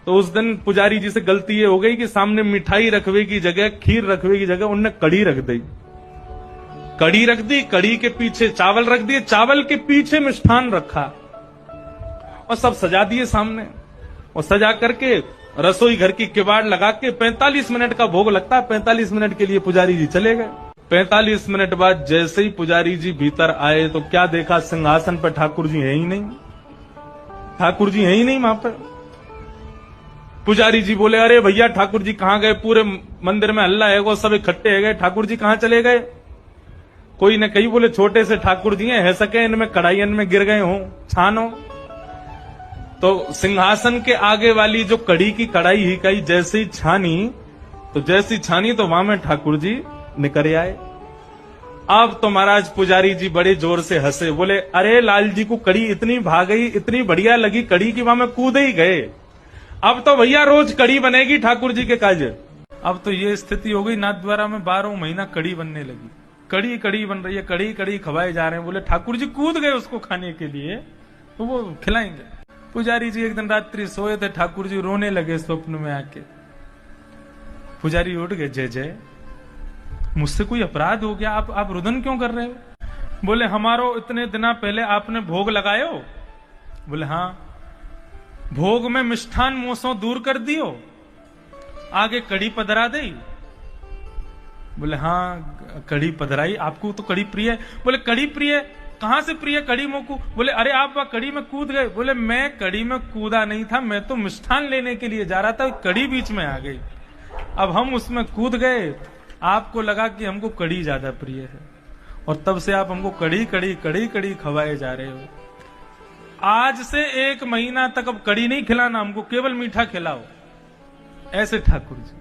तो उस दिन पुजारी जी से गलती ये हो गई कि सामने मिठाई रखवे की जगह, खीर रखवे की जगह उनने कड़ी रख दी। कड़ी रख दी, कड़ी के पीछे चावल रख दिए, चावल के पीछे मिष्ठान रखा और सब सजा दिए सामने। और सजा करके रसोई घर की किवाड़ लगा के 45 मिनट का भोग लगता है, 45 मिनट के लिए पुजारी जी चले गए। 45 मिनट बाद जैसे ही पुजारी जी भीतर आए तो क्या देखा, सिंहासन पर ठाकुर जी है ही नहीं। ठाकुर जी है ही नहीं वहां पर। पुजारी जी बोले, अरे भैया ठाकुर जी कहां गए? पूरे मंदिर में हल्ला है, वो सब इकट्ठे है गए, ठाकुर जी कहां चले गए? कोई ने कही, बोले छोटे से ठाकुर जी हैं, है सके इनमें कढ़ाइयन में गिर गए हों, छानो। तो सिंहासन के आगे वाली जो कड़ी की कढ़ाई ही कही जैसे ही छानी, तो वहां में ठाकुर जी निकल आए। अब तो महाराज पुजारी जी बड़े जोर से हंसे, बोले अरे लाल जी को कड़ी इतनी भा गई, इतनी बढ़िया लगी कड़ी की वहां में कूद ही गए। अब तो भैया रोज कड़ी बनेगी ठाकुर जी के काज। अब तो ये स्थिति हो गई, नाथद्वारा में 12 महीना कड़ी बनने लगी, कड़ी कड़ी बन रही है, कड़ी कड़ी खवाए जा रहे हैं। बोले ठाकुर जी कूद गए उसको खाने के लिए, तो वो खिलाएंगे। पुजारी जी एक दिन रात्रि सोए थे, ठाकुर जी रोने लगे स्वप्न में आके। पुजारी उठ गए, जय जय मुझसे कोई अपराध हो गया, आप रुदन क्यों कर रहे हो? बोले हमारो इतने दिना पहले आपने भोग लगायो? बोले हाँ। भोग में मिष्ठान मोसों दूर कर दियो, आगे कड़ी पधरा दई? बोले हाँ कड़ी पधराई, आपको तो कड़ी प्रिय है। बोले कड़ी प्रिय, कहां से प्रिय कड़ी मोकू? बोले अरे आप कड़ी में कूद गए। बोले मैं कड़ी में कूदा नहीं था, मैं तो मिष्ठान लेने के लिए जा रहा था, कड़ी बीच में आ गई, अब हम उसमें कूद गए, आपको लगा कि हमको कड़ी ज्यादा प्रिय है, और तब से आप हमको कड़ी कड़ी कड़ी कड़ी खवाए जा रहे हो। आज से 1 महीना तक अब कड़ी नहीं खिलाना, हमको केवल मीठा खिलाओ। ऐसे ठाकुर जी।